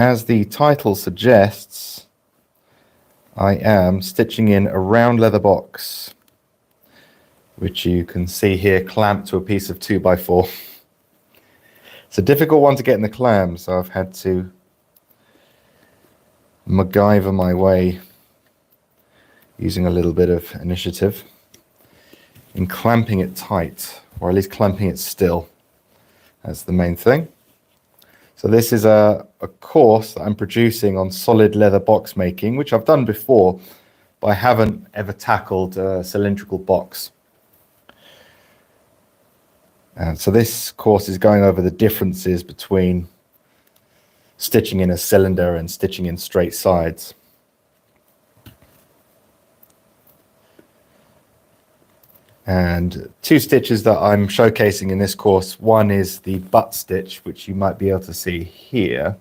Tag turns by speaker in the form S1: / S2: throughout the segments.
S1: As the title suggests, I am stitching in a round leather box, which you can see here clamped to a piece of 2x4. It's a difficult one to get in the clam, so I've had to MacGyver my way using a little bit of initiative in clamping it tight, or at least clamping it still. That's the main thing. So this is a course that I'm producing on solid leather box making, which I've done before, but I haven't ever tackled a cylindrical box. And so this course is going over the differences between stitching in a cylinder and stitching in straight sides. And two stitches that I'm showcasing in this course, one is the butt stitch, which you might be able to see here,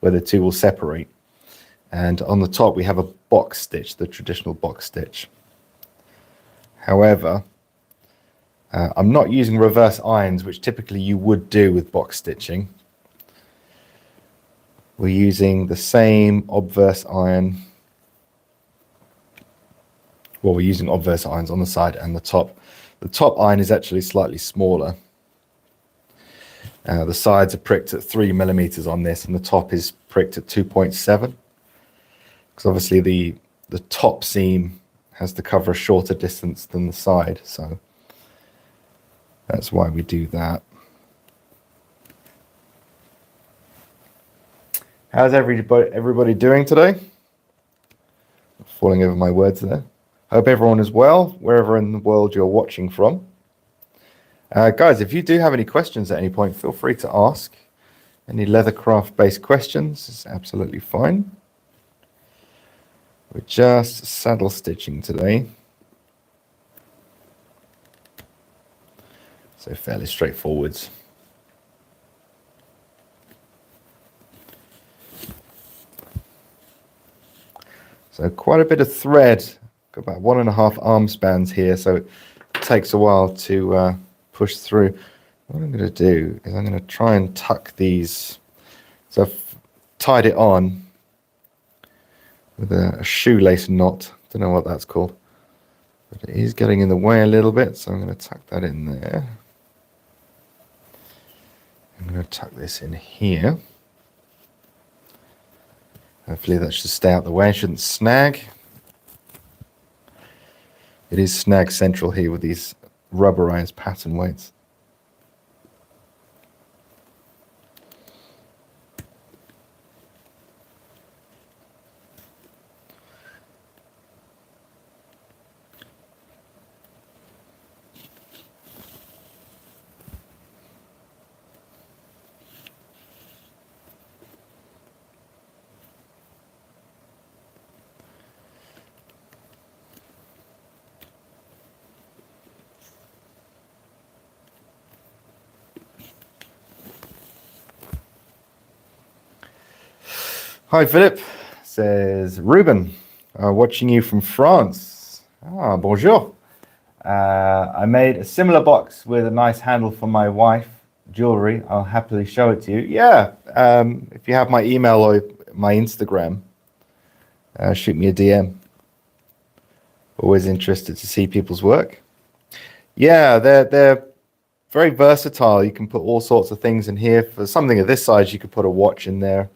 S1: where the two will separate. And on the top we have a box stitch, the traditional box stitch. However, I'm not using reverse irons, which typically you would do with box stitching. We're using the same obverse iron. Well, we're using obverse irons on the side and the top. The top iron is actually slightly smaller. The sides are pricked at 3mm on this, and the top is pricked at 2.7. Because obviously the top seam has to cover a shorter distance than the side, so that's why we do that. How's everybody doing today? Falling over my words there. Hope everyone is well, wherever in the world you're watching from. Guys, if you do have any questions at any point, feel free to ask. Any leathercraft-based questions is absolutely fine. We're just saddle stitching today. So fairly straightforward. So quite a bit of thread. Got about 1.5 arm spans here, so it takes a while to push through. What I'm going to do is I'm going to try and tuck these. So I've tied it on with a shoelace knot. Don't know what that's called, but it is getting in the way a little bit, so I'm going to tuck that in there. I'm going to tuck this in here. Hopefully that should stay out the way. It shouldn't snag. It is snag central here with these rubberized pattern weights. Hi Philip, says Ruben, watching you from France. Ah, bonjour. I made a similar box with a nice handle for my wife, jewelry. I'll happily show it to you. Yeah, if you have my email or my Instagram, shoot me a DM. Always interested to see people's work. Yeah, they're very versatile. You can put all sorts of things in here. For something of this size, you could put a watch in there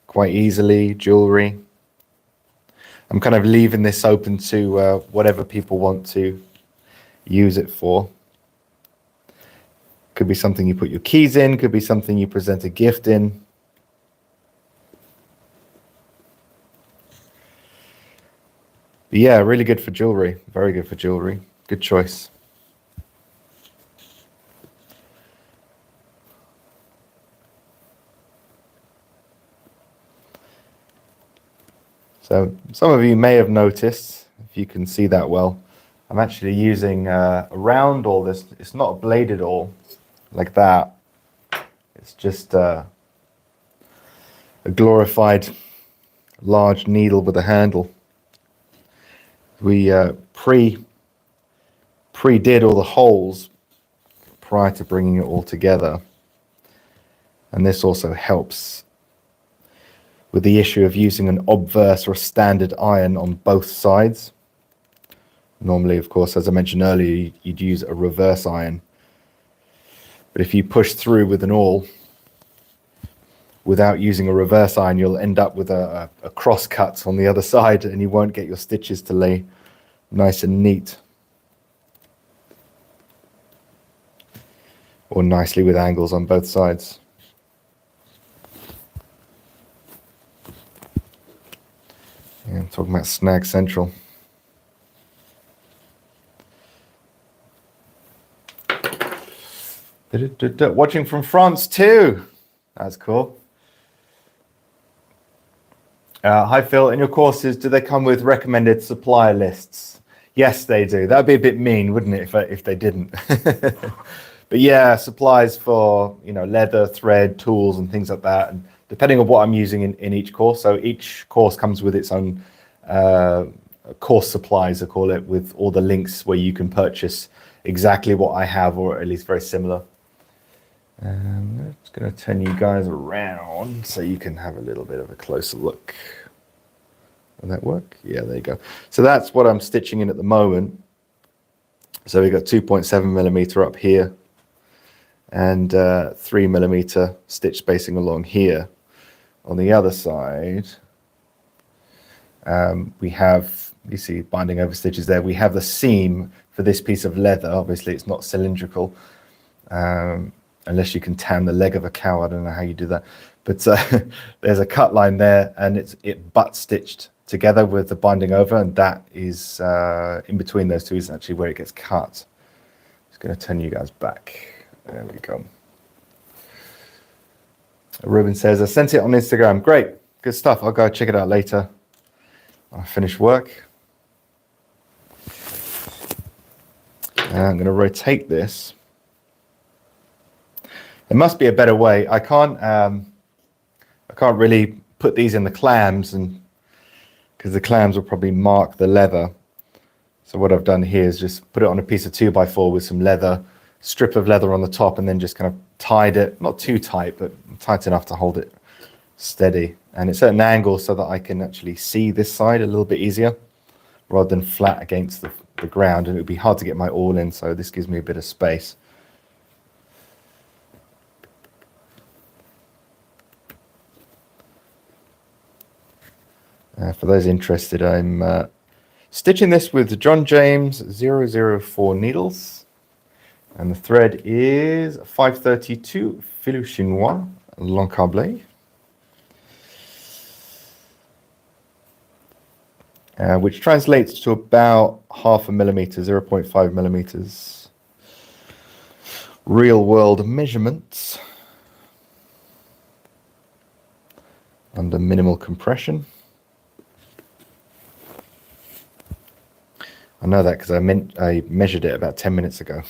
S1: quite easily, jewelry. I'm kind of leaving this open to whatever people want to use it for. Could be something you put your keys in, could be something you present a gift in. But yeah, really good for jewelry, very good for jewelry. Good choice. So some of you may have noticed, if you can see that well, I'm actually using a round awl. It's not a bladed awl like that. It's just a glorified large needle with a handle. We pre-did all the holes prior to bringing it all together. And this also helps with the issue of using an obverse or a standard iron on both sides. Normally, of course, as I mentioned earlier, you'd use a reverse iron. But if you push through with an awl without using a reverse iron, you'll end up with a cross cut on the other side, and you won't get your stitches to lay nice and neat. Or nicely with angles on both sides. Yeah, I'm talking about Snag Central. Watching from France too. That's cool. Hi Phil, in your courses, do they come with recommended supplier lists? Yes, they do. That'd be a bit mean, wouldn't it, if they didn't? But yeah, supplies for leather, thread, tools, and things like that. And depending on what I'm using in each course, so each course comes with its own course supplies, I call it, with all the links where you can purchase exactly what I have, or at least very similar. I'm just going to turn you guys around so you can have a little bit of a closer look. Will that work? Yeah, there you go. So that's what I'm stitching in at the moment. So we've got 2.7 millimeter up here and 3 millimeter stitch spacing along here. On the other side, we have, you see binding over stitches there. We have the seam for this piece of leather. Obviously, it's not cylindrical. Unless you can tan the leg of a cow. I don't know how you do that. But there's a cut line there, and it butt stitched together with the binding over, and that is in between those two is actually where it gets cut. Just going to turn you guys back. There we go. Ruben says, I sent it on Instagram. Great. Good stuff. I'll go check it out later. I finish work. I'm going to rotate this. There must be a better way. I can't really put these in the clams, and because the clams will probably mark the leather. So what I've done here is just put it on a piece of 2x4 with some leather, strip of leather on the top, and then just kind of tied it, not too tight, but tight enough to hold it steady. And it's at an angle so that I can actually see this side a little bit easier, rather than flat against the ground. And it would be hard to get my awl in, so this gives me a bit of space. For those interested, I'm stitching this with John James 004 needles, and the thread is 532 Filou Chinois L'Encablé, which translates to about 0.5 millimeter, 0.5 millimeters. Real world measurements under minimal compression. I know that because I measured it about 10 minutes ago.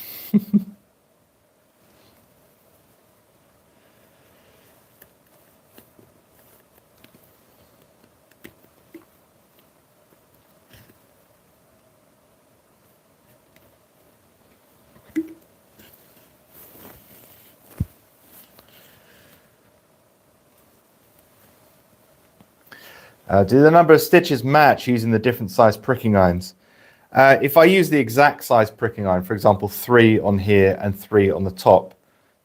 S1: Do the number of stitches match using the different size pricking irons? If I use the exact size pricking iron, for example, 3 on here and 3 on the top,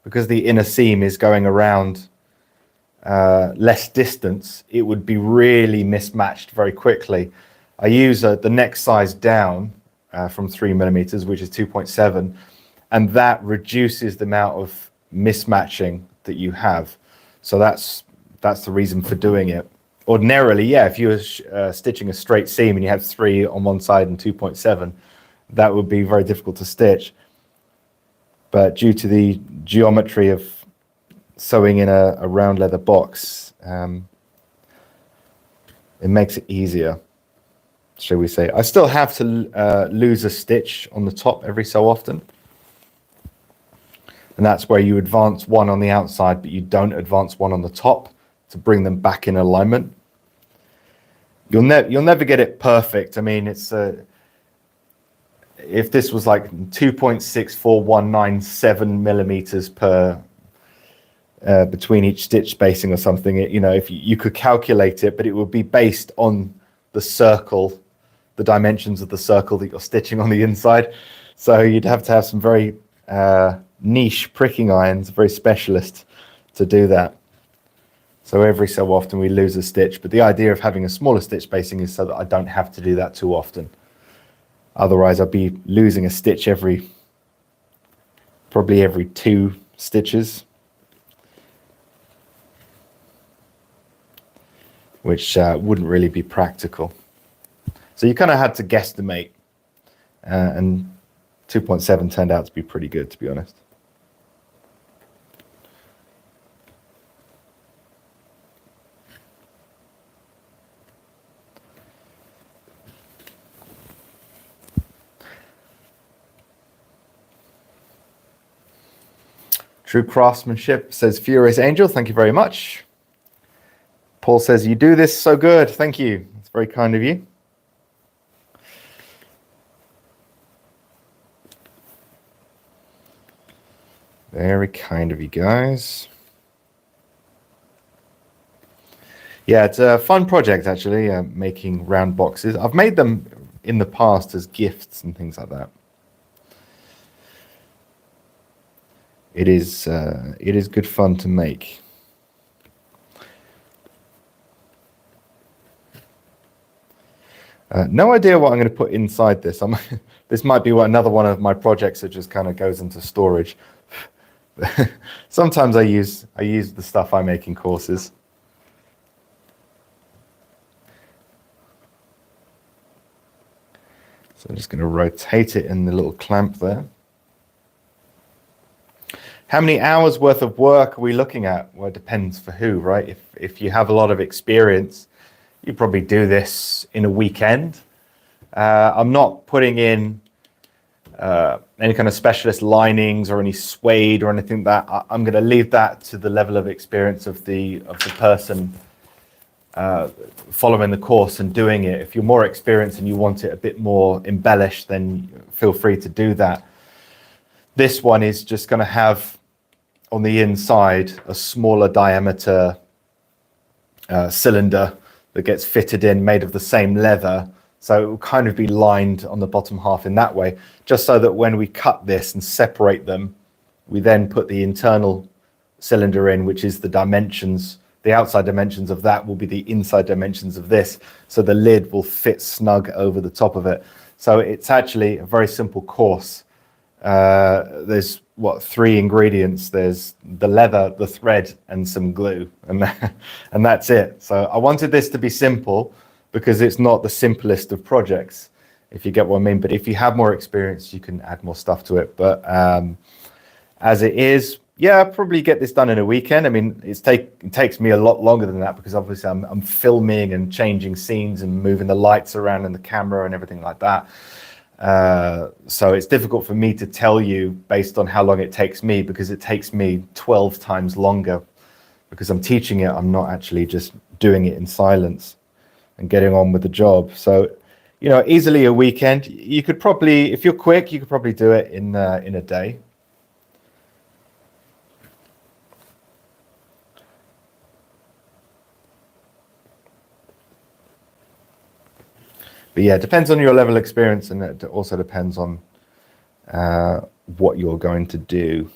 S1: because the inner seam is going around less distance, it would be really mismatched very quickly. I use the next size down from 3 millimeters, which is 2.7, and that reduces the amount of mismatching that you have. So that's the reason for doing it. Ordinarily, yeah, if you were stitching a straight seam and you had 3 on one side and 2.7, that would be very difficult to stitch. But due to the geometry of sewing in a round leather box, it makes it easier, shall we say. I still have to lose a stitch on the top every so often. And that's where you advance one on the outside, but you don't advance one on the top to bring them back in alignment. You'll never get it perfect. I mean, it's if this was like 2.64197 millimeters per between each stitch spacing or something. If you could calculate it, but it would be based on the circle, the dimensions of the circle that you're stitching on the inside. So you'd have to have some very niche pricking irons, very specialist, to do that. So every so often we lose a stitch, but the idea of having a smaller stitch spacing is so that I don't have to do that too often. Otherwise I'd be losing a stitch probably every 2 stitches, which wouldn't really be practical. So you kind of had to guesstimate, and 2.7 turned out to be pretty good, to be honest. True Craftsmanship says, Furious Angel, thank you very much. Paul says, you do this so good. Thank you. It's very kind of you. Very kind of you guys. Yeah, it's a fun project, actually, making round boxes. I've made them in the past as gifts and things like that. It is good fun to make. No idea what I'm going to put inside this. This might be another one of my projects that just kind of goes into storage. Sometimes I use the stuff I make in courses. So I'm just going to rotate it in the little clamp there. How many hours worth of work are we looking at? Well, it depends for who, right? If you have a lot of experience, you probably do this in a weekend. I'm not putting in any kind of specialist linings or any suede or anything like that. I'm going to leave that to the level of experience of the person following the course and doing it. If you're more experienced and you want it a bit more embellished, then feel free to do that. This one is just going to have on the inside a smaller diameter cylinder that gets fitted in, made of the same leather. So it will kind of be lined on the bottom half in that way, just so that when we cut this and separate them, we then put the internal cylinder in, which is the dimensions. The outside dimensions of that will be the inside dimensions of this. So the lid will fit snug over the top of it. So it's actually a very simple course. There's 3 ingredients. There's the leather, the thread, and some glue, and that's it. So I wanted this to be simple because it's not the simplest of projects, if you get what I mean. But if you have more experience, you can add more stuff to it. But as it is, yeah, I'll probably get this done in a weekend. I mean, it takes me a lot longer than that because obviously I'm filming and changing scenes and moving the lights around and the camera and everything like that. So it's difficult for me to tell you based on how long it takes me, because it takes me 12 times longer because I'm teaching it. I'm not actually just doing it in silence and getting on with the job. So, easily a weekend. You could probably, if you're quick, you could probably do it in a day. But yeah, it depends on your level of experience, and it also depends on what you're going to do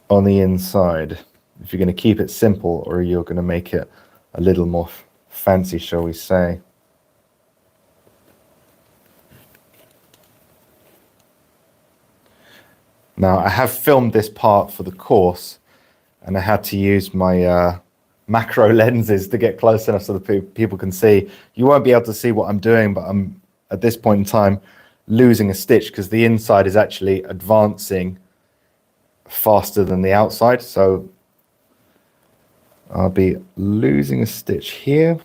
S1: on the inside. If you're going to keep it simple or you're going to make it a little more fancy, shall we say. Now, I have filmed this part for the course, and I had to use my macro lenses to get close enough so that people can see. You won't be able to see what I'm doing, but I'm at this point in time losing a stitch because the inside is actually advancing faster than the outside. So I'll be losing a stitch here.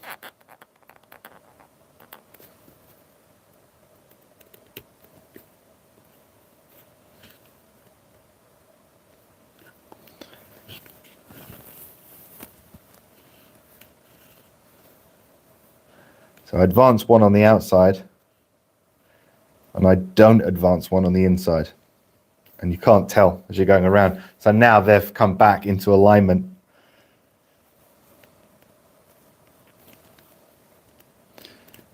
S1: So I advance one on the outside, and I don't advance one on the inside. and you can't tell as you're going around. So now they've come back into alignment.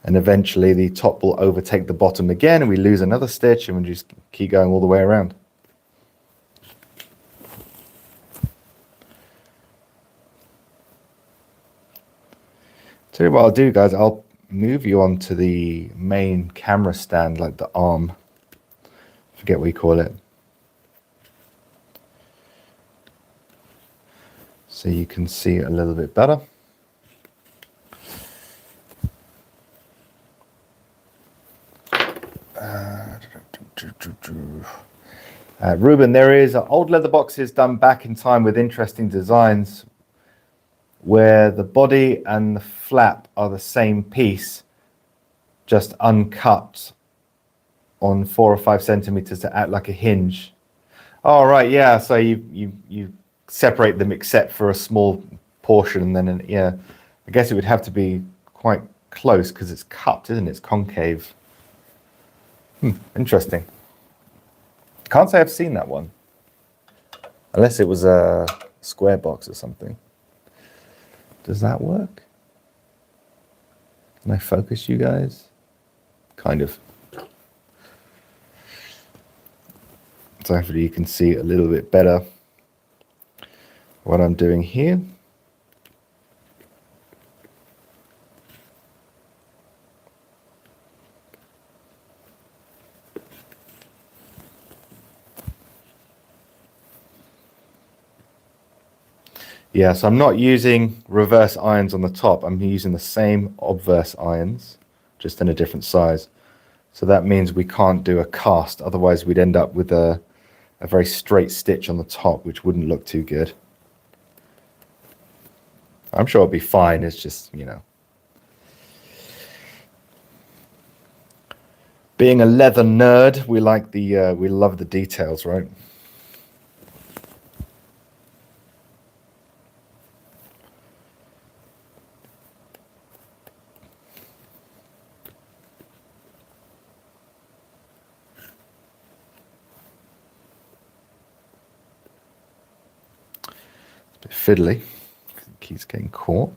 S1: And eventually the top will overtake the bottom again, and we lose another stitch, and we just keep going all the way around. Tell you what I'll do, guys, I'll move you onto the main camera stand, like the arm. Forget what you call it. So you can see it a little bit better. Ruben, there is old leather boxes done back in time with interesting designs where the body and the flap are the same piece, just uncut on 4 or 5 centimeters to act like a hinge. Oh, right, yeah. So you separate them except for a small portion, and then yeah, I guess it would have to be quite close because it's cupped, isn't it? It's concave. Interesting. Can't say I've seen that one, unless it was a square box or something. Does that work? Can I focus you guys? Kind of. So hopefully you can see a little bit better what I'm doing here. Yeah, so I'm not using reverse irons on the top. I'm using the same obverse irons, just in a different size. So that means we can't do a cast. Otherwise, we'd end up with a very straight stitch on the top, which wouldn't look too good. I'm sure it'll be fine. It's just, you know. Being a leather nerd, we like we love the details, right? Bit fiddly, the key's getting caught.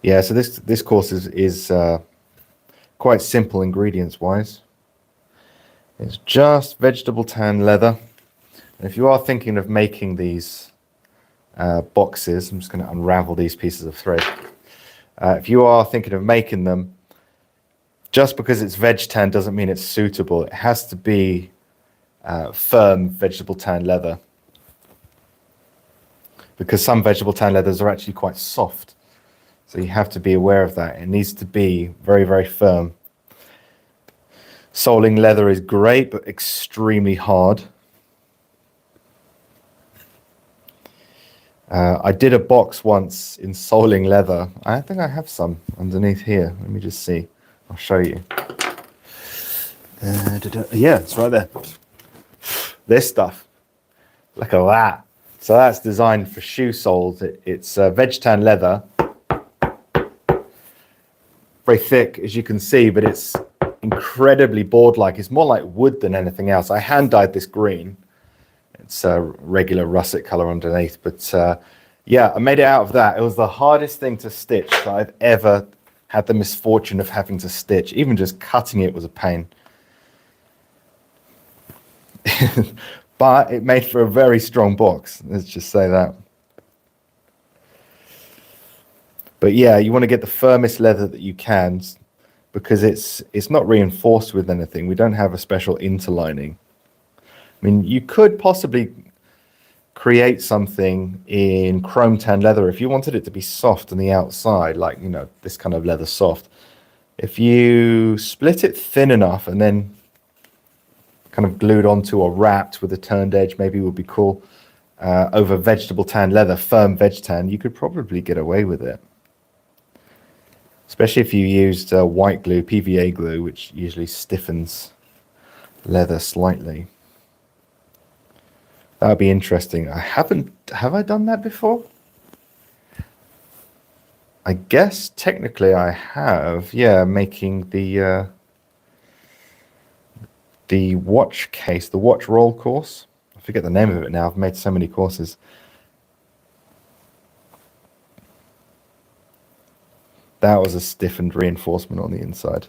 S1: Yeah, so this course is quite simple ingredients wise. It's just vegetable tan leather. And if you are thinking of making these boxes, I'm just going to unravel these pieces of thread. If you are thinking of making them, just because it's veg tan doesn't mean it's suitable. It has to be firm vegetable tan leather, because some vegetable tan leathers are actually quite soft. So you have to be aware of that. It needs to be very, very firm. Soling leather is great, but extremely hard. I did a box once in soling leather. I think I have some underneath here. Let me just see. I'll show you. Yeah, it's right there. This stuff. Look at that. So that's designed for shoe soles. It's veg tan leather. Very thick, as you can see, but it's incredibly board-like. It's more like wood than anything else. I hand dyed this green. It's a regular russet color underneath, but yeah, I made it out of that. It was the hardest thing to stitch that I've ever had the misfortune of having to stitch. Even just cutting it was a pain. But it made for a very strong box. Let's just say that. But yeah, you want to get the firmest leather that you can, because it's not reinforced with anything. We don't have a special interlining. I mean, you could possibly create something in chrome tan leather if you wanted it to be soft on the outside, like, you know, this kind of leather soft. If you split it thin enough and then kind of glued onto or wrapped with a turned edge, maybe would be cool, over vegetable tan leather, firm veg tan, you could probably get away with it. Especially if you used white glue, PVA glue, which usually stiffens leather slightly. That would be interesting. Have I done that before? I guess technically I have. Yeah, making the watch case, the watch roll course. I forget the name of it now. I've made so many courses. That was a stiffened reinforcement on the inside.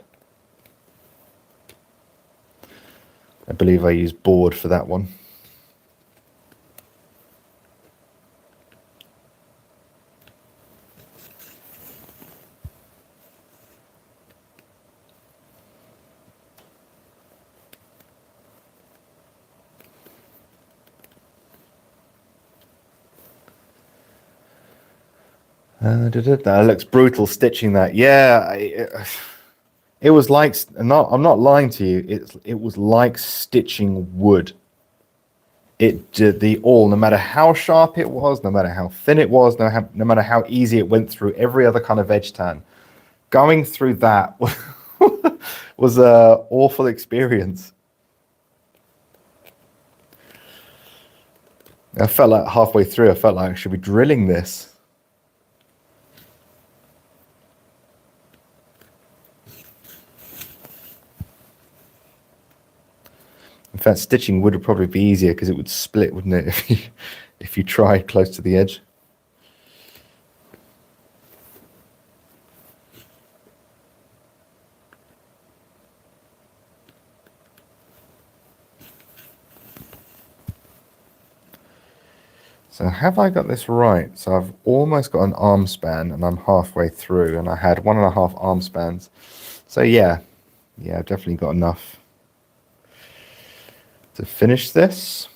S1: I believe I used board for that one. That looks brutal stitching that. Yeah, it was like, I'm not lying to you. It was like stitching wood. It did no matter how sharp it was, no matter how thin it was, no matter how easy it went through every other kind of edge tan. Going through that was a awful experience. I felt like halfway through, I felt like I should be drilling this. In fact, stitching would probably be easier because it would split, wouldn't it, if you try close to the edge. So have I got this right? So I've almost got an arm span and I'm halfway through, and I had 1.5 arm spans. So yeah, I've definitely got enough to finish this.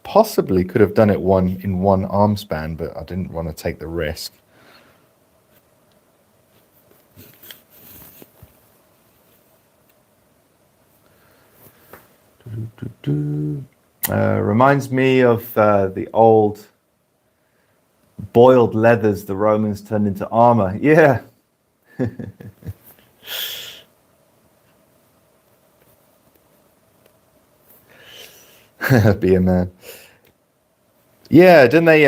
S1: Possibly could have done it in one arm span, but I didn't want to take the risk. Reminds me of the old boiled leathers the Romans turned into armor. Yeah. Be a man. Yeah, didn't they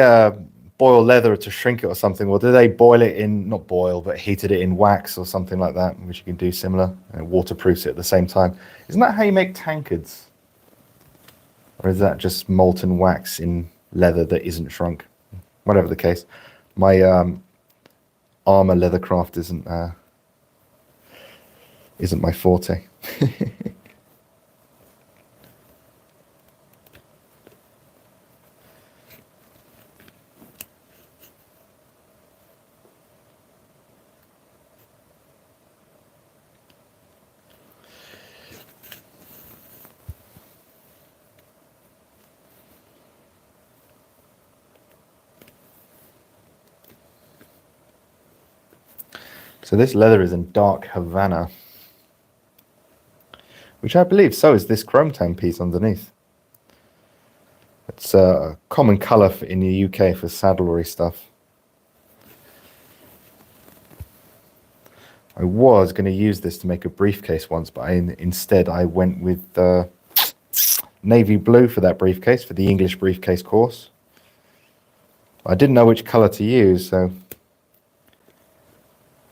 S1: boil leather to shrink it or something? Or did they boil it in, not boil, but heated it in wax or something like that, which you can do similar, and waterproofs it at the same time? Isn't that how you make tankards? Or is that just molten wax in leather that isn't shrunk? Whatever the case, my armor leathercraft isn't my forte. So this leather is in dark Havana, which I believe so is this chrome tan piece underneath. It's a common color in the UK for saddlery stuff. I was going to use this to make a briefcase once, but instead I went with navy blue for that briefcase, for the English briefcase course. I didn't know which color to use, so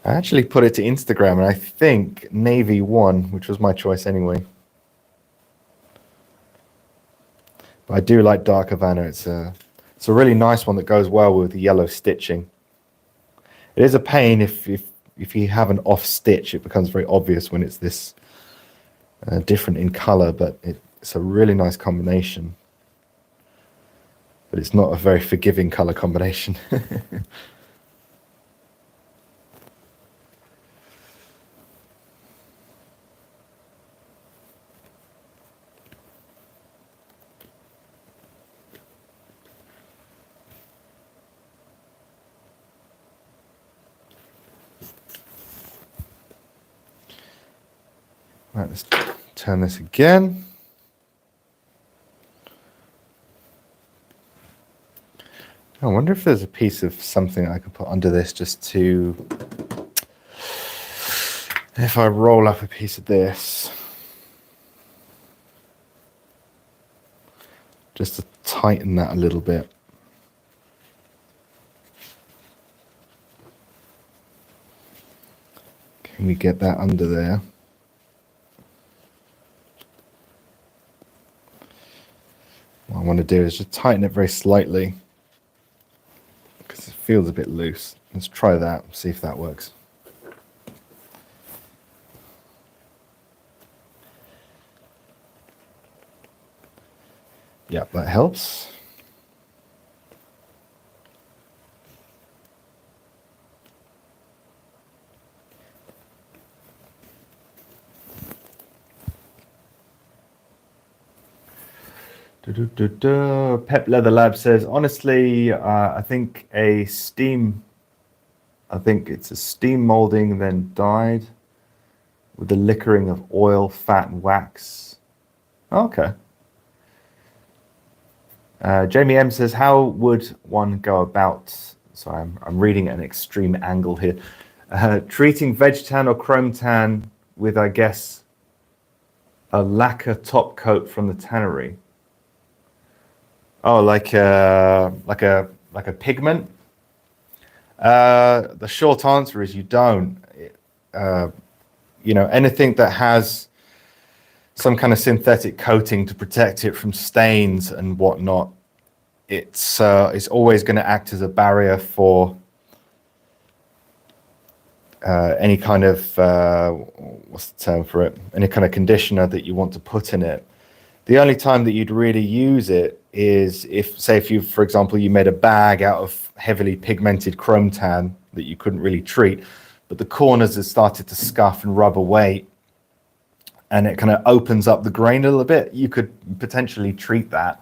S1: I actually put it to Instagram, and I think navy won, which was my choice anyway. But I do like dark Havana. It's a really nice one that goes well with the yellow stitching. It is a pain if you have an off stitch, it becomes very obvious when it's this different in color, but it's a really nice combination. But it's not a very forgiving color combination. Right, let's turn this again. I wonder if there's a piece of something I could put under this just to, if I roll up a piece of this. just to tighten that a little bit. Can we get that under there? What I want to do is just tighten it very slightly because it feels a bit loose. Let's try that, see if that works. Yeah, that helps. Pep Leather Lab says, honestly, I think it's a steam molding, then dyed with the liquoring of oil, fat, and wax. Okay. Jamie M says, how would one go about, sorry, I'm reading at an extreme angle here, treating veg tan or chrome tan with, I guess, a lacquer top coat from the tannery? Oh, like a pigment? The short answer is you don't. Anything that has some kind of synthetic coating to protect it from stains and whatnot, it's always going to act as a barrier for any kind of what's the term for it? Any kind of conditioner that you want to put in it. The only time that you'd really use it is if you, for example, you made a bag out of heavily pigmented chrome tan that you couldn't really treat, but the corners have started to scuff and rub away, and it kind of opens up the grain a little bit. You could potentially treat that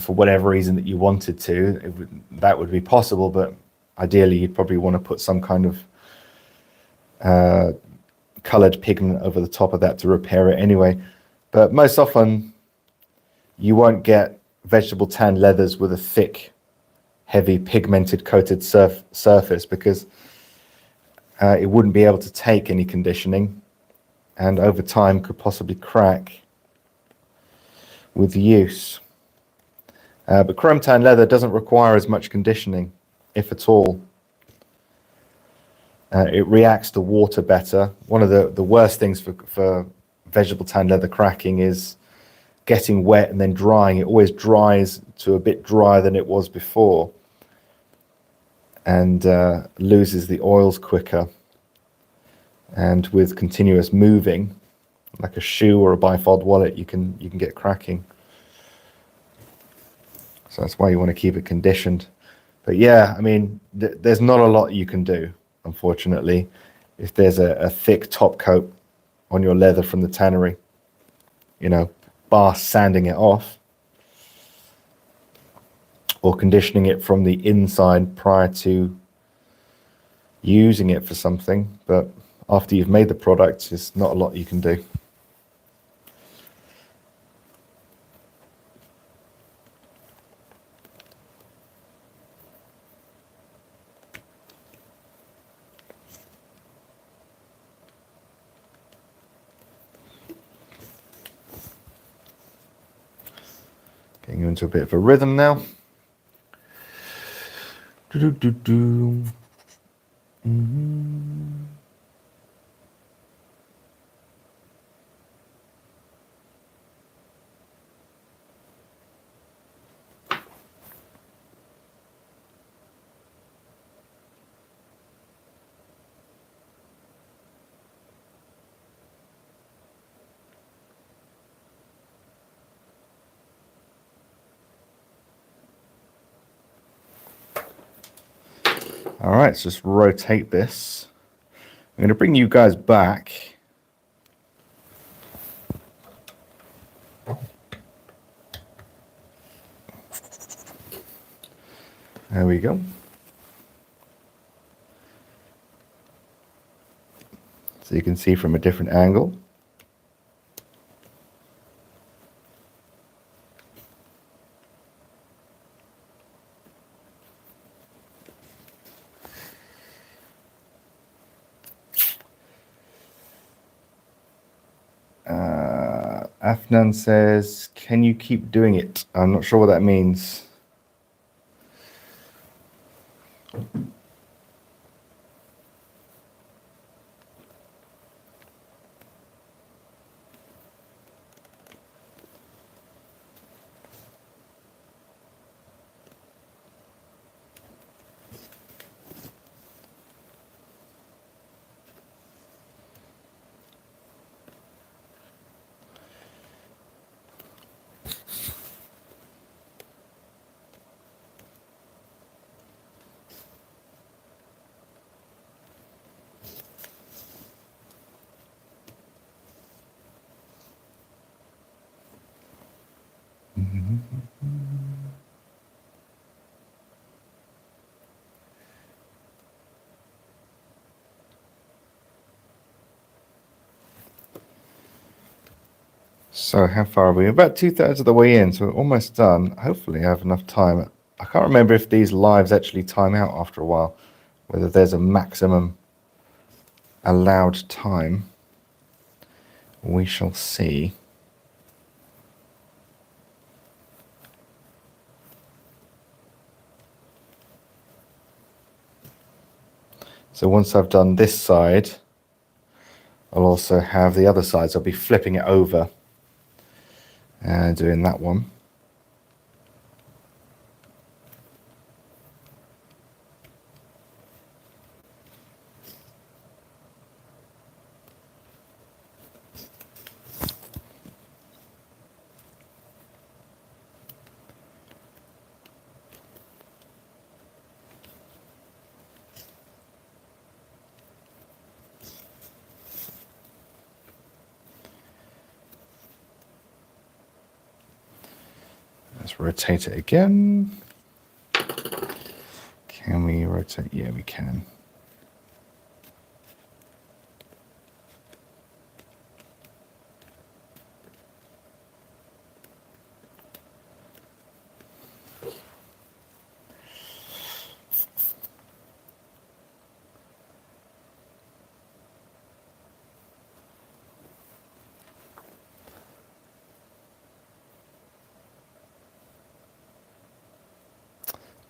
S1: for whatever reason that you wanted to. That would be possible, but ideally you'd probably want to put some kind of colored pigment over the top of that to repair it anyway. But most often you won't get vegetable tan leathers with a thick, heavy pigmented coated surface because it wouldn't be able to take any conditioning, and over time could possibly crack with use. But chrome tan leather doesn't require as much conditioning, if at all. It reacts to water better. One of the worst things for vegetable tan leather cracking is getting wet and then drying. It always dries to a bit drier than it was before, and loses the oils quicker. And with continuous moving, like a shoe or a bifold wallet, you can get cracking. So that's why you want to keep it conditioned. But yeah, I mean, there's not a lot you can do, unfortunately, if there's a thick top coat on your leather from the tannery, bar sanding it off or conditioning it from the inside prior to using it for something. But after you've made the product, there's not a lot you can do. Getting into a bit of a rhythm now. All right, let's just rotate this. I'm going to bring you guys back. There we go. So you can see from a different angle. Afnan says, can you keep doing it? I'm not sure what that means. So how far are we? About 2/3 of the way in, so we're almost done. Hopefully I have enough time. I can't remember if these lives actually time out after a while, whether there's a maximum allowed time. We shall see. So once I've done this side, I'll also have the other side. So I'll be flipping it over and doing that one. Let's rotate it again. Can we rotate? Yeah, we can.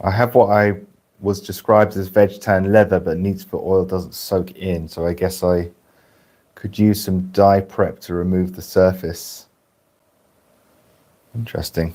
S1: I have what I was described as veg tan leather, but needs for oil doesn't soak in. So I guess I could use some dye prep to remove the surface. Interesting.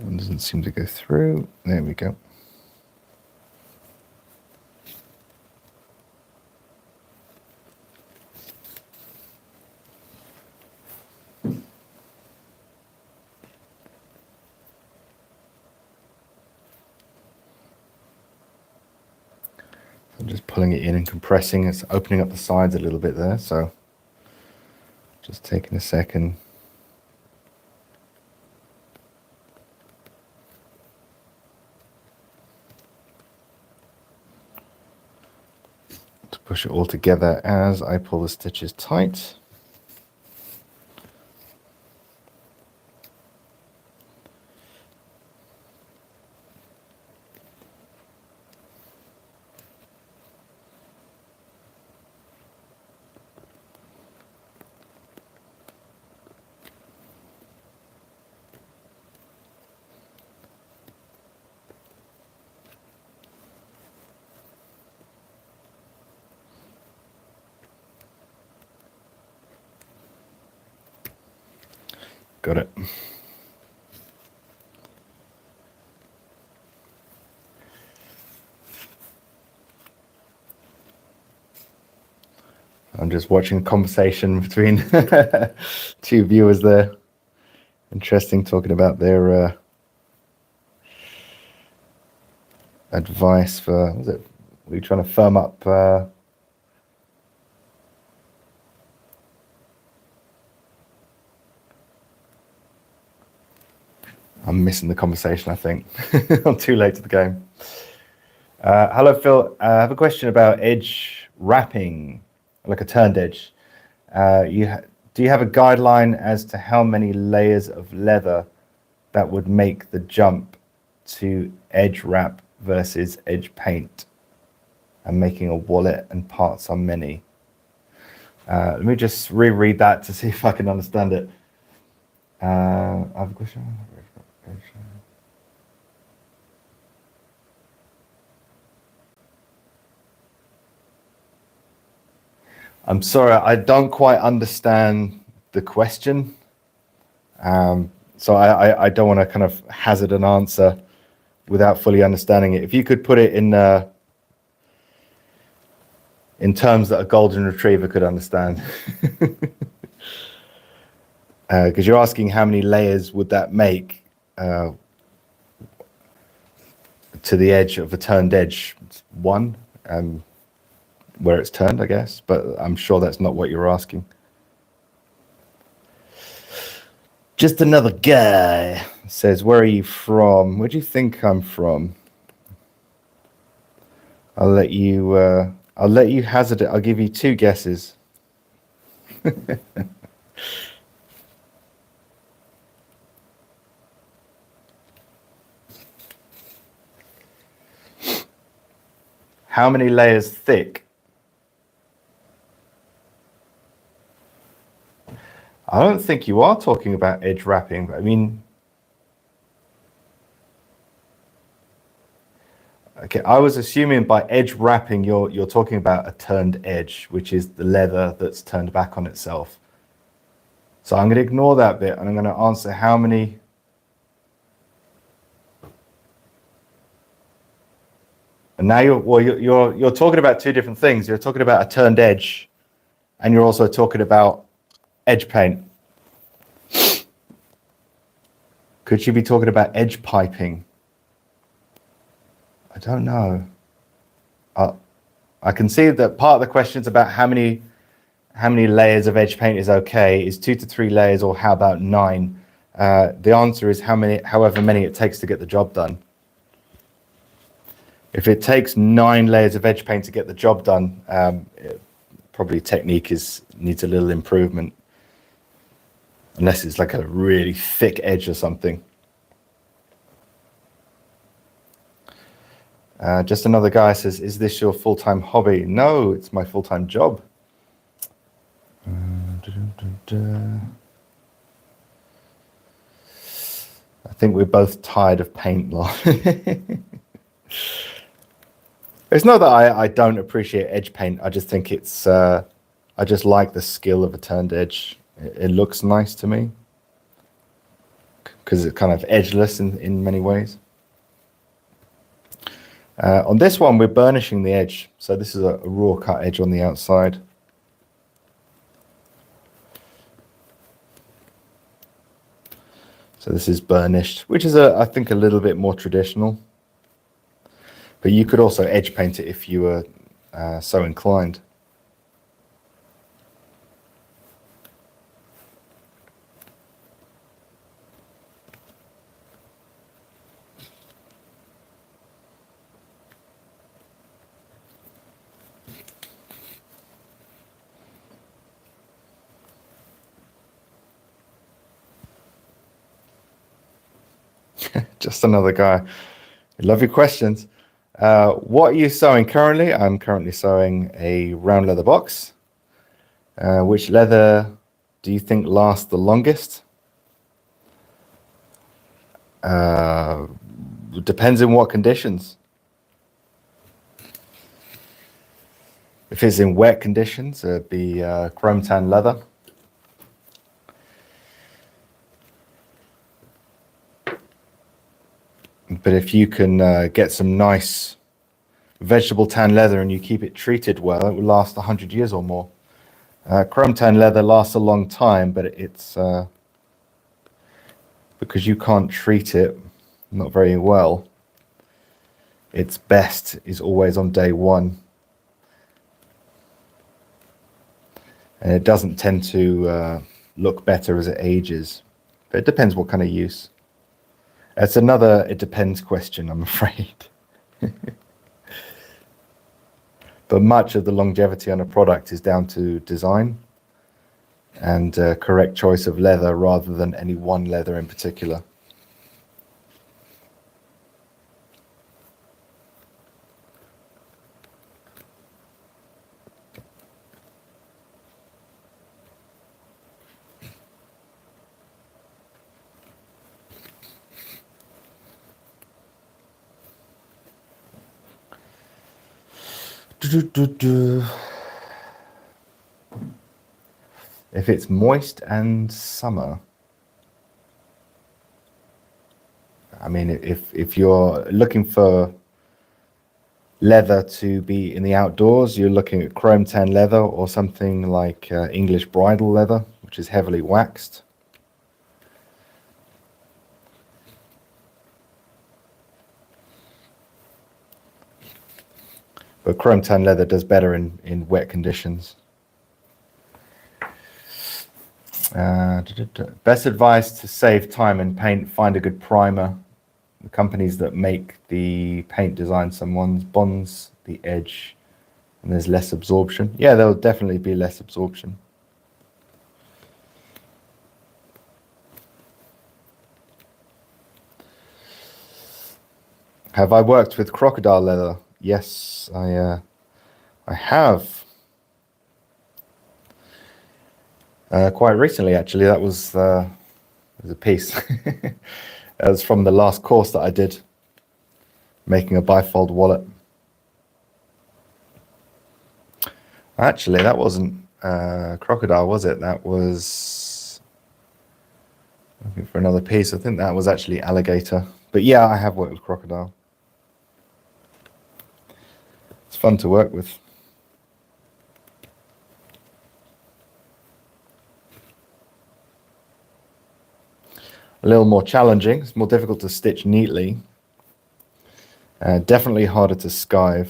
S1: One doesn't seem to go through. There we go. I'm just pulling it in and compressing. It's opening up the sides a little bit there, so just taking a second. To push it all together as I pull the stitches tight. Got it. I'm just watching a conversation between two viewers there. Interesting, talking about their advice for, was it, were you trying to firm up I'm missing the conversation, I think. I'm too late to the game. Hello, Phil. I have a question about edge wrapping, like a turned edge. Do you have a guideline as to how many layers of leather that would make the jump to edge wrap versus edge paint? And making a wallet and parts are many. Let me just reread that to see if I can understand it. I have a question. I'm sorry, I don't quite understand the question. So I don't want to kind of hazard an answer without fully understanding it. If you could put it in terms that a golden retriever could understand. Because you're asking how many layers would that make to the edge of a turned edge. It's one, where it's turned, I guess, but I'm sure that's not what you're asking. Just another guy says, where are you from? Where do you think I'm from? I'll let you hazard it. I'll give you two guesses. How many layers thick? I don't think you are talking about edge wrapping. I mean, okay, I was assuming by edge wrapping you're talking about a turned edge, which is the leather that's turned back on itself. So I'm going to ignore that bit and I'm going to answer how many. And now you're talking about two different things. You're talking about a turned edge, and you're also talking about edge paint. Could you be talking about edge piping? I don't know. I can see that part of the questions about how many layers of edge paint is okay is 2 to 3 layers, or how about 9? The answer is however many it takes to get the job done. If it takes 9 layers of edge paint to get the job done, probably technique needs a little improvement. Unless it's like a really thick edge or something. Just another guy says, is this your full-time hobby? No, it's my full-time job. I think we're both tired of paint. It's not that I don't appreciate edge paint. I just think it's, I just like the skill of a turned edge. It looks nice to me because it's kind of edgeless in many ways. On this one, we're burnishing the edge. So this is a raw cut edge on the outside. So this is burnished, which is, I think, a little bit more traditional. But you could also edge paint it if you were so inclined. Just another guy. I love your questions. What are you sewing currently? I'm currently sewing a round leather box. Which leather do you think lasts the longest? Depends in what conditions. If it's in wet conditions, it'd be chrome tan leather. But if you can get some nice vegetable tan leather and you keep it treated well, it will last 100 years or more. Chrome tan leather lasts a long time, but it's because you can't treat it not very well. Its best is always on day one. And it doesn't tend to look better as it ages. But it depends what kind of use. That's another it depends question, I'm afraid. But much of the longevity on a product is down to design and correct choice of leather rather than any one leather in particular. If it's moist and summer, I mean, if you're looking for leather to be in the outdoors, you're looking at chrome tan leather or something like English bridle leather, which is heavily waxed. But chrome tan leather does better in wet conditions. Best advice to save time in paint, find a good primer. The companies that make the paint design, someone's bonds the edge and there's less absorption. Yeah, there'll definitely be less absorption. Have I worked with crocodile leather? Yes, I have. Quite recently, actually. That was a piece. That was from the last course that I did, making a bifold wallet. Actually, that wasn't crocodile, was it? That was looking for another piece. I think that was actually alligator. But yeah, I have worked with crocodile. It's fun to work with. A little more challenging. It's more difficult to stitch neatly. Definitely harder to skive.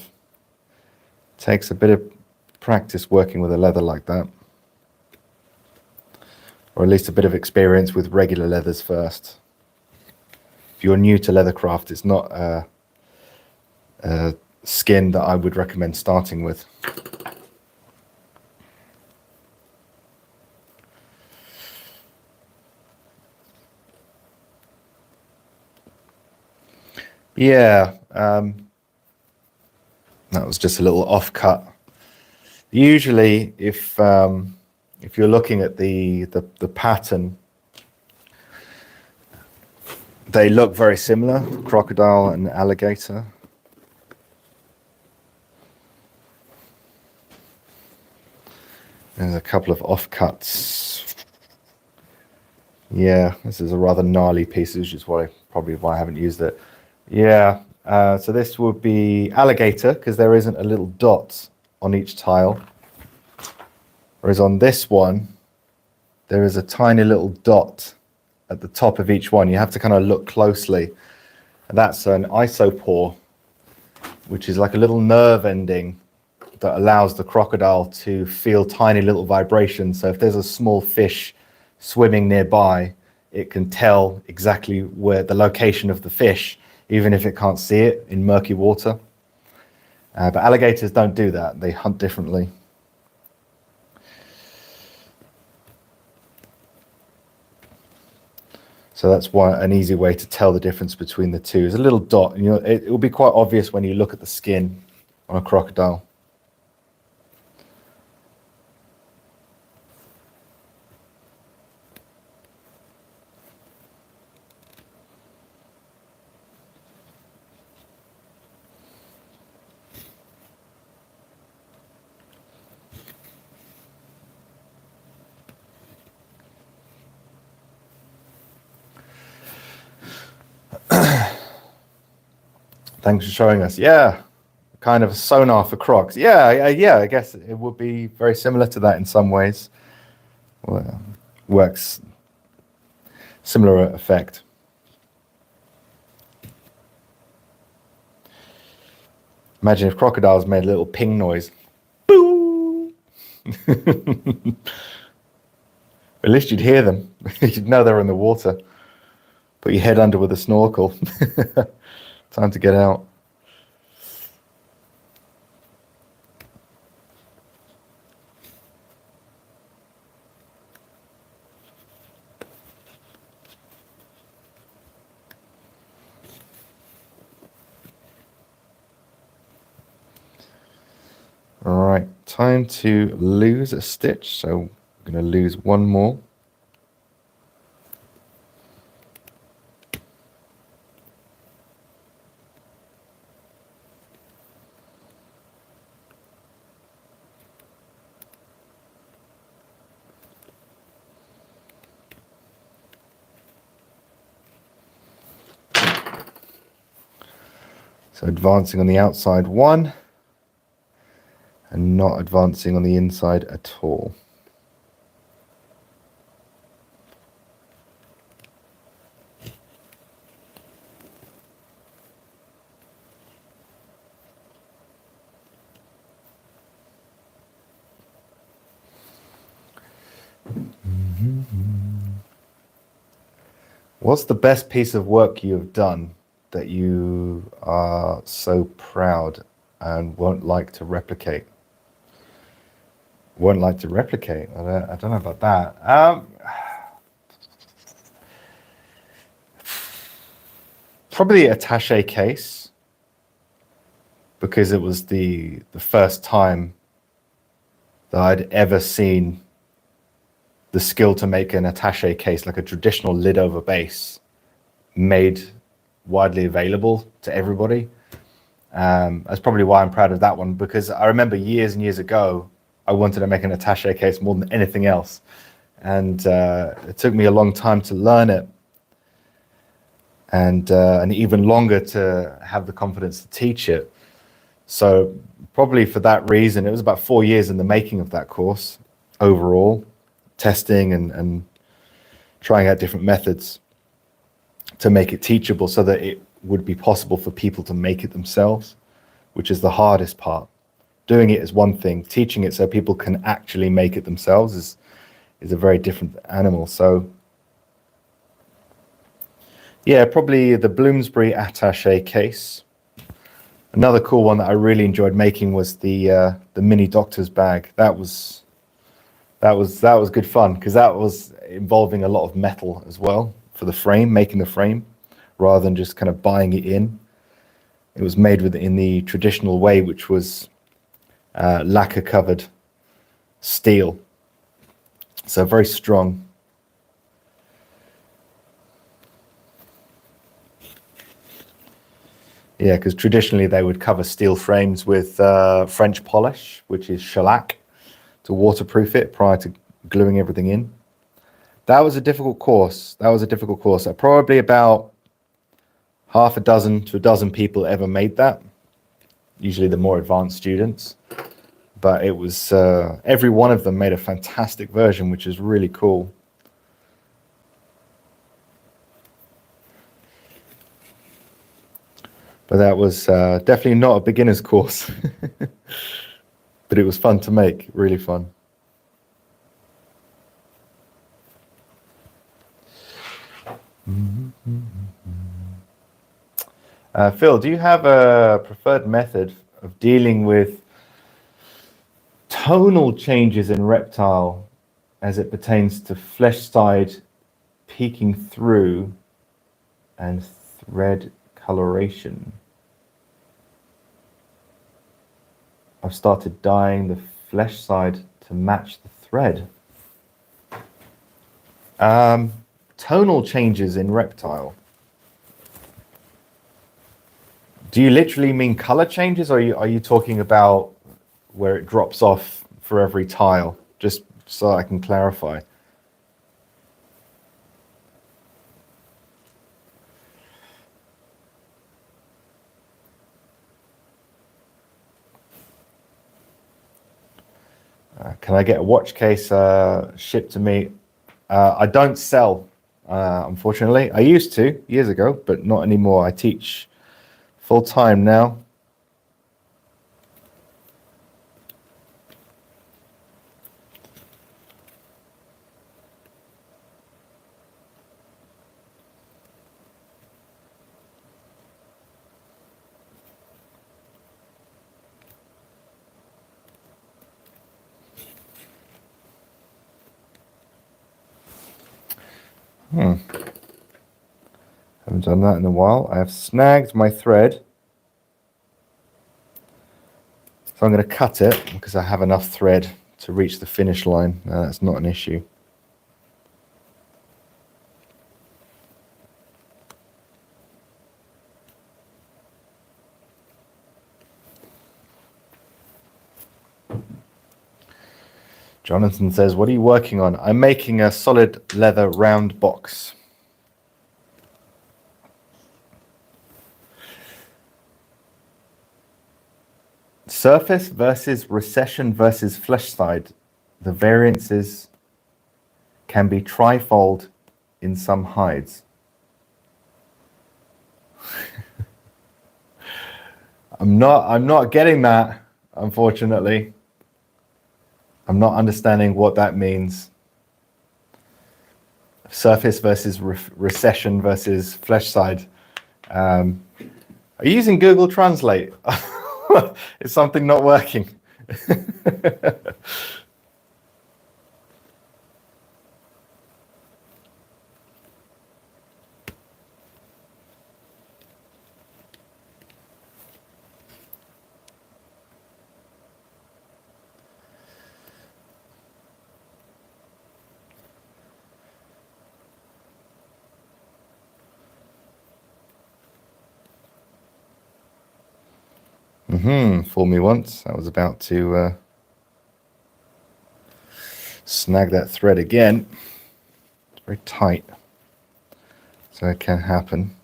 S1: Takes a bit of practice working with a leather like that. Or at least a bit of experience with regular leathers first. If you're new to leathercraft, it's not a skin that I would recommend starting with. Yeah, that was just a little off-cut. Usually, if you're looking at the pattern, they look very similar, crocodile and alligator. There's a couple of offcuts. Yeah, this is a rather gnarly piece, which is probably why I haven't used it. Yeah, so this would be alligator because there isn't a little dot on each tile. Whereas on this one, there is a tiny little dot at the top of each one. You have to kind of look closely. And that's an isopore, which is like a little nerve ending that allows the crocodile to feel tiny little vibrations. So if there's a small fish swimming nearby, it can tell exactly where the location of the fish, even if it can't see it in murky water. But alligators don't do that. They hunt differently. So that's an easy way to tell the difference between the two. Is a little dot, and it will be quite obvious when you look at the skin on a crocodile. Thanks for showing us. Yeah, kind of a sonar for crocs. Yeah, I guess it would be very similar to that in some ways. Well, works similar effect. Imagine if crocodiles made a little ping noise. Boo! At least you'd hear them. You'd know they're in the water. Put your head under with a snorkel. Time to get out. All right, time to lose a stitch. So I'm going to lose one more. So advancing on the outside one and not advancing on the inside at all. What's the best piece of work you've done that you are so proud and won't like to replicate? Won't like to replicate? I don't know about that. Probably a attaché case, because it was the first time that I'd ever seen the skill to make an attaché case, like a traditional lid over base, made widely available to everybody. That's probably why I'm proud of that one, because I remember years and years ago, I wanted to make an attaché case more than anything else. And it took me a long time to learn it, and even longer to have the confidence to teach it. So probably for that reason, it was about 4 years in the making of that course overall, testing and trying out different methods to make it teachable so that it would be possible for people to make it themselves, which is the hardest part. Doing it is one thing, teaching it so people can actually make it themselves is a very different animal. So yeah, probably the Bloomsbury attaché case. Another cool one that I really enjoyed making was the mini doctor's bag. That was good fun, because that was involving a lot of metal as well for the frame, making the frame, rather than just kind of buying it in. It was made in the traditional way, which was lacquer covered steel, so very strong. Yeah, because traditionally they would cover steel frames with French polish, which is shellac, to waterproof it prior to gluing everything in. That was a difficult course. Probably about half a dozen to a dozen people ever made that, usually the more advanced students. But it was, every one of them made a fantastic version, which is really cool. But that was definitely not a beginner's course. But it was fun to make, really fun. Phil, do you have a preferred method of dealing with tonal changes in reptile as it pertains to flesh side peeking through and thread coloration? I've started dyeing the flesh side to match the thread. Tonal changes in reptile. Do you literally mean color changes, or are you talking about where it drops off for every tile? Just so I can clarify. Can I get a watch case shipped to me? I don't sell, unfortunately. I used to years ago, but not anymore. I teach full time now. Haven't done that in a while. I have snagged my thread. So I'm going to cut it because I have enough thread to reach the finish line. That's not an issue. Jonathan says, what are you working on? I'm making a solid leather round box. Surface versus recession versus flesh side. The variances can be trifold in some hides. I'm not getting that, unfortunately. I'm not understanding what that means. Surface versus recession versus flesh side. Are you using Google Translate? Is something not working? Fool me once. I was about to snag that thread again. It's very tight, so it can happen.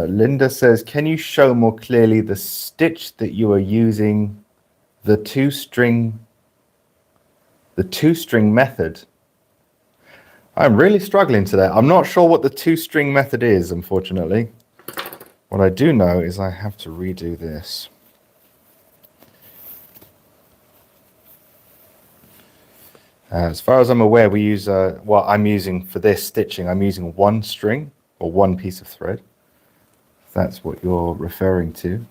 S1: Linda says, can you show more clearly the stitch that you are using, the two-string method? I'm really struggling today. I'm not sure what the two-string method is, unfortunately. What I do know is I have to redo this. As far as I'm aware, we use, I'm using for this stitching, I'm using one string or one piece of thread. If that's what you're referring to.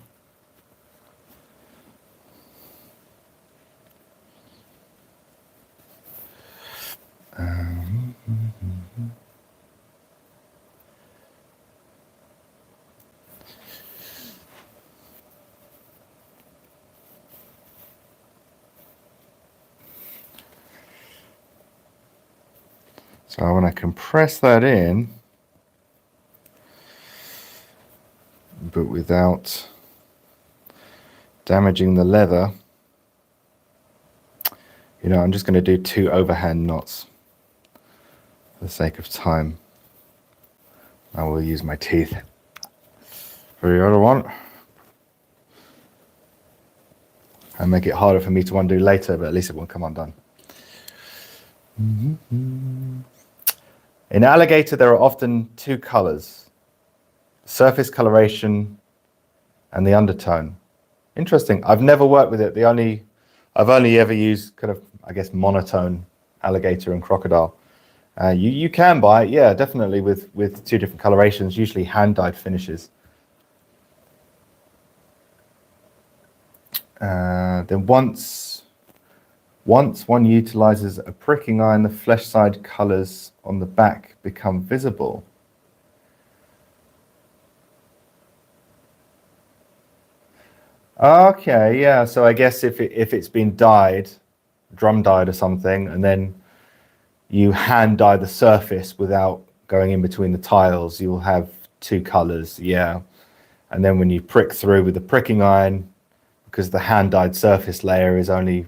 S1: So I want to compress that in, but without damaging the leather. You know, I'm just going to do 2 overhand knots for the sake of time. I will use my teeth for the other one and make it harder for me to undo later, but at least it won't come undone. In alligator, there are often 2 colors, surface coloration and the undertone. Interesting. I've never worked with it. I've only ever used kind of, I guess, monotone alligator and crocodile. You can buy it, yeah, definitely with 2 different colorations, usually hand-dyed finishes. Then once one utilizes a pricking iron, the flesh side colors on the back become visible. Okay, yeah. So I guess if it's been dyed, drum dyed or something, and then you hand dye the surface without going in between the tiles, you'll have 2 colors, yeah. And then when you prick through with the pricking iron, because the hand dyed surface layer is only,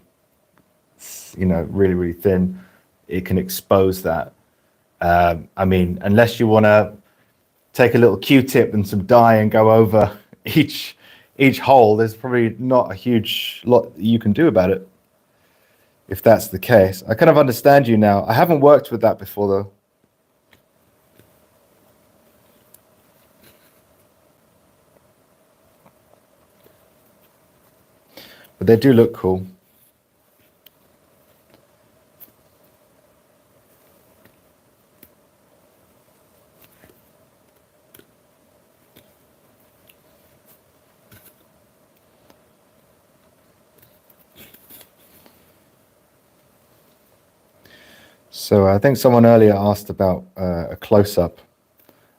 S1: you know, really, really thin, it can expose that. I mean, unless you want to take a little Q-tip and some dye and go over each hole, there's probably not a huge lot you can do about it, if that's the case. I kind of understand you now. I haven't worked with that before, though. but they do look cool. So I think someone earlier asked about a close-up.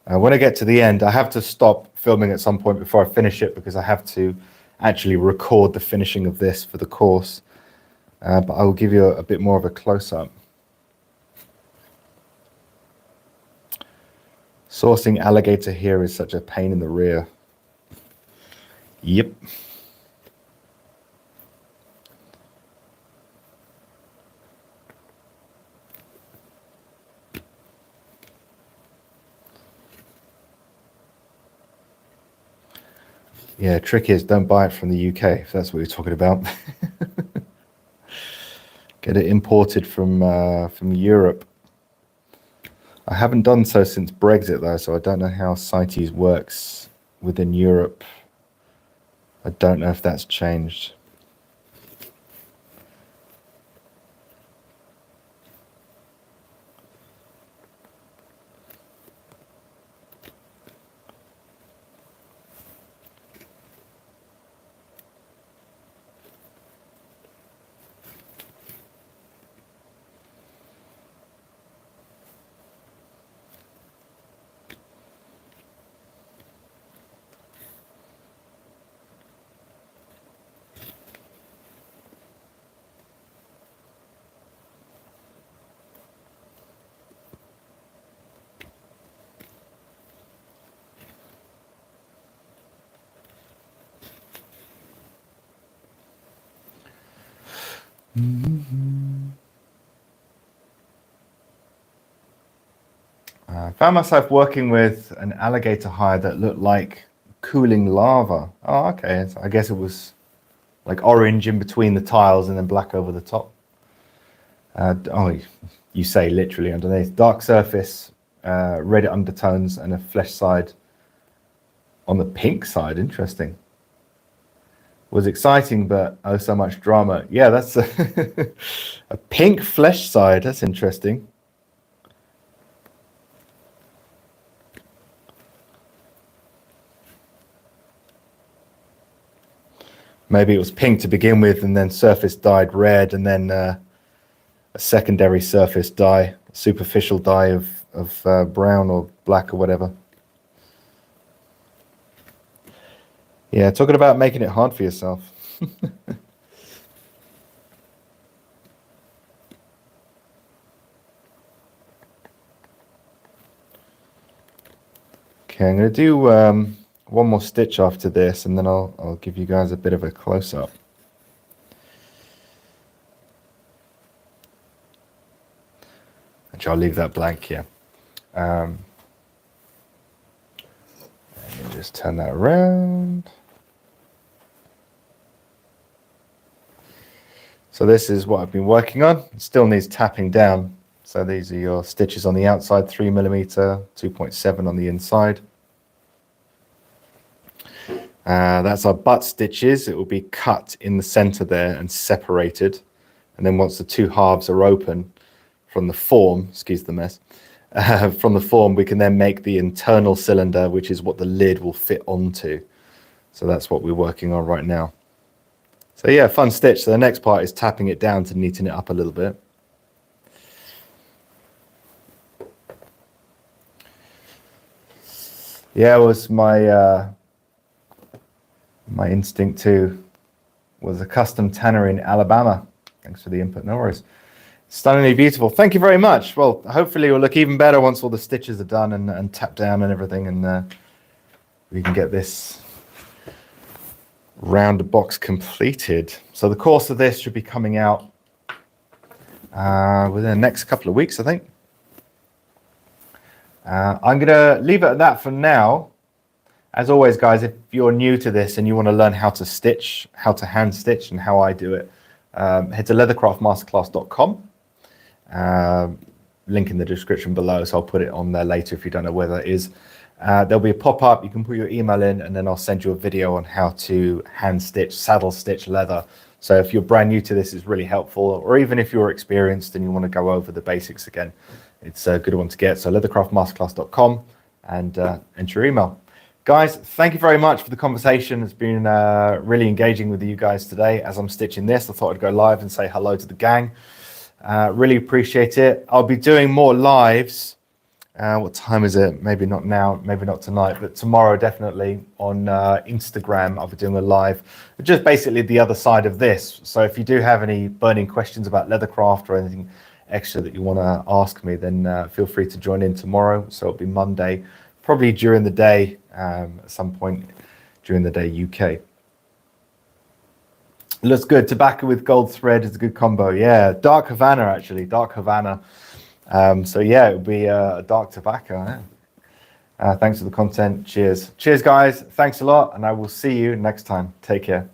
S1: When I get to the end, I have to stop filming at some point before I finish it because I have to actually record the finishing of this for the course. But I will give you a bit more of a close-up. Sourcing alligator here is such a pain in the rear. Yep. Yeah, trick is don't buy it from the UK, if that's what you're talking about. Get it imported from Europe. I haven't done so since Brexit, though, so I don't know how CITES works within Europe. I don't know if that's changed. I found myself working with an alligator hide that looked like cooling lava. Oh, okay. So I guess it was like orange in between the tiles and then black over the top. You say literally underneath. Dark surface, red undertones, and a flesh side on the pink side. Interesting. Was exciting, but oh, so much drama. Yeah, that's a pink flesh side. That's interesting. Maybe it was pink to begin with, and then surface dyed red, and then a secondary surface dye, superficial dye of brown or black or whatever. Yeah, talking about making it hard for yourself. Okay, I'm going to do one more stitch after this, and then I'll give you guys a bit of a close-up. Actually, I'll leave that blank here. Let me just turn that around. So this is what I've been working on. It still needs tapping down. So these are your stitches on the outside, 3mm, 2.7 on the inside. That's our butt stitches. It will be cut in the center there and separated. And then once the two halves are open from the form, excuse the mess, from the form, we can then make the internal cylinder, which is what the lid will fit onto. So that's what we're working on right now. So yeah, fun stitch. So the next part is tapping it down to neaten it up a little bit. Yeah, it was my instinct too. Was a custom tanner in Alabama. Thanks for the input. No worries. Stunningly beautiful. Thank you very much. Well, hopefully it will look even better once all the stitches are done and tapped down and everything, and we can get this round box completed. So the course of this should be coming out within the next couple of weeks, I think. I'm going to leave it at that for now. As always, guys, if you're new to this and you want to learn how to stitch, how to hand stitch, and how I do it, head to leathercraftmasterclass.com. Link in the description below, so I'll put it on there later if you don't know where that is. There'll be a pop-up. You can put your email in, and then I'll send you a video on how to hand stitch, saddle stitch leather So if you're brand new to this, it's really helpful. Or even if you're experienced and you want to go over the basics again, it's a good one to get. So leathercraftmasterclass.com and enter your email. Guys, thank you very much for the conversation. It's been really engaging with you guys today. As I'm stitching this, I thought I'd go live and say hello to the gang. Really appreciate it. I'll be doing more lives. What time is it? Maybe not now, maybe not tonight, but tomorrow definitely on Instagram. I'll be doing a live, just basically the other side of this. So if you do have any burning questions about Leathercraft or anything extra that you want to ask me, then feel free to join in tomorrow. So it'll be Monday, probably during the day, at some point during the day UK. Looks good. Tobacco with gold thread is a good combo. Yeah, dark Havana actually, dark Havana. So yeah, it would be a dark tobacco. Thanks for the content. Cheers. Cheers, guys. Thanks a lot. And I will see you next time. Take care.